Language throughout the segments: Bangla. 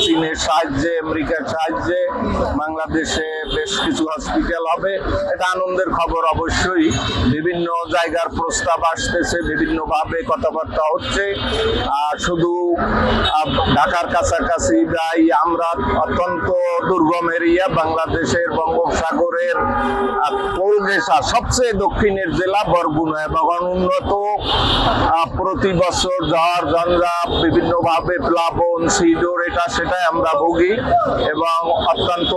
চীনের সাহায্যে, আমেরিকার সাহায্যে বাংলাদেশে বেশ কিছু হসপিটাল হবে। এটা আনন্দের খবর অবশ্যই। বিভিন্ন জায়গার প্রস্তাব আসতেছে, বিভিন্নভাবে কথাবার্তা হচ্ছে। শুধু ঢাকার কাছাকাছি যাই আমরা, অত্যন্ত দুর্গম এরিয়া, বাংলাদেশের বঙ্গোপসাগরের পৌরঘেঁষা সবচেয়ে দক্ষিণের জেলা বরগুনা, এবং অনুন্নত প্রতি বছর ঝড় ঝঞ্ঝা, বিভিন্নভাবে প্লাবন, সিডোর, এটা সেটাই আমরা ভুগি, এবং অত্যন্ত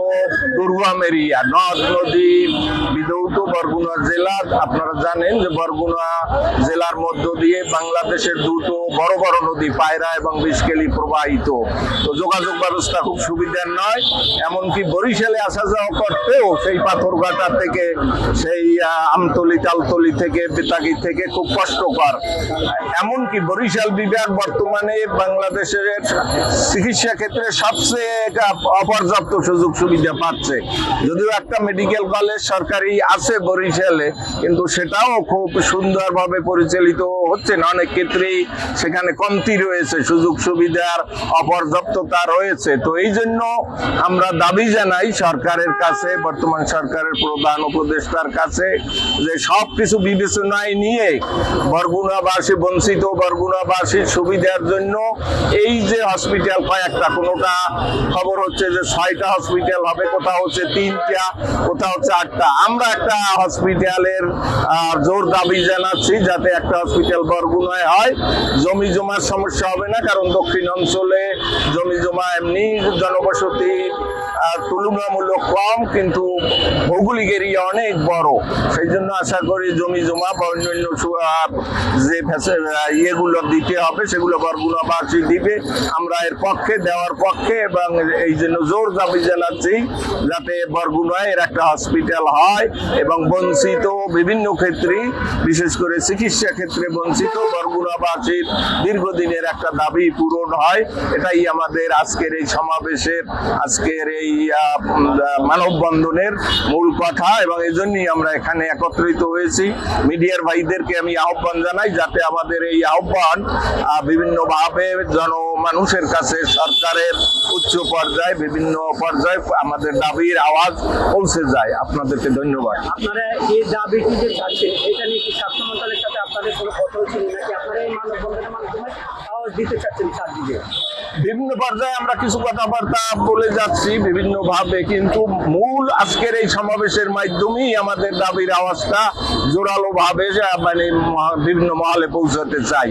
দুর্গম এরিয়া, নদ নদী বিধৌত বরগুনা জেলা। আপনারা জানেন যে বরগুনা জেলার মধ্য দিয়ে বাংলাদেশের দুটো বড় বড় নদী পায়রা এবং বিষকেলি প্রবাহিত। তো যোগাযোগ ব্যবস্থা খুব সুবিধার নয়, এমনকি বরিশালে আসা যাওয়া করতেও সেই পাথরঘাটা থেকে, সেই আমতলি তালতলি থেকে, বেতাগি থেকে খুব কষ্টকর। এমনকি বরিশাল বিভাগ বর্তমানে বাংলাদেশের চিকিৎসা ক্ষেত্রে সবচেয়ে অপর্যাপ্ত সুযোগ সুবিধা পাচ্ছে। যদিও একটা মেডিকেল কলেজ সরকারি আছে বরিশালে, কিন্তু সেটাও খুব সুন্দরভাবে পরিচালিত হচ্ছে না। অনেক ক্ষেত্রেই সেখানে কমতি রয়েছে, সুযোগ সুবিধার অপর্যাপ্ততা রয়েছে। তো এই জন্য আমরা দাবি জানাই সরকারের কাছে, বর্তমান সরকারের প্রধান উপদেষ্টার কাছে, যে সবকিছু বিবেচনায় নিয়ে বরগুনাবাসী, বঞ্চিত বরগুনাবাসীর সুবিধার জন্য এই যে হসপিটাল কয়েকটা, কোনোটা খবর হচ্ছে যে 6টা হসপিটাল হবে, কোথাও হচ্ছে 3টা, কোথাও হচ্ছে 8টা। আমরা একটা হসপিটালের জোর দাবি জানাচ্ছি, যাতে একটা হসপিটাল বরগুনায় হয়। জমি জমার সমস্যা হবে না, কারণ দক্ষিণ অঞ্চলে জমি জমা এমনি জনবসতি তুলনামূলক কম, কিন্তু ভৌগোলিক এরিয়া অনেক বড়। সেই জন্য আশা করি জমি জমা বা অন্যান্য যে ইয়েগুলো দিতে হবে সেগুলো বরগুনাবাসী দিবে। আমরা এর পক্ষে, দেওয়ার পক্ষে, এবং এই জন্য জোর দাবি জানাচ্ছি যাতে বরগুনায় এর একটা হসপিটাল হয়, এবং বঞ্চিত বিভিন্ন ক্ষেত্রে, বিশেষ করে চিকিৎসা ক্ষেত্রে বঞ্চিত বরগুনাবাসীর দীর্ঘদিনের একটা দাবি পূরণ হয়। এটাই আমাদের আজকের এই সমাবেশের, আজকের এই মানববন্ধনের মূল কথা, এবং এই জন্যই আমরা এখানে একত্রিত হয়েছি। মিডিয়ার ভাইদেরকে আমি আহ্বান জানাই যাতে আমাদের এই আহ্বান বিভিন্নভাবে জনমানুষের কাছে, সরকারের উচ্চ পর্যায়ে, বিভিন্ন পর্যায়ে আমাদের দাবির আওয়াজ পৌঁছে যায়। আপনাদেরকে ধন্যবাদ। আপনারা এই দাবিটি যে চাচ্ছেন, এটা নিয়ে কি স্বাস্থ্য মন্ত্রণালয়ের সাথে আপনাদের কোনো কথা হচ্ছে নাকি আপনারা এই মানববন্ধনের মাধ্যমে আওয়াজ দিতে চাচ্ছেন চারদিকে? বিভিন্ন পর্যায়ে আমরা কিছু কথাবার্তা বলে যাচ্ছি বিভিন্নভাবে, কিন্তু মূল আজকের এই সমাবেশের মাধ্যমেই আমাদের দাবির আওয়াজটা জোরালো ভাবে মানে বিভিন্ন মহলে পৌঁছাতে চাই।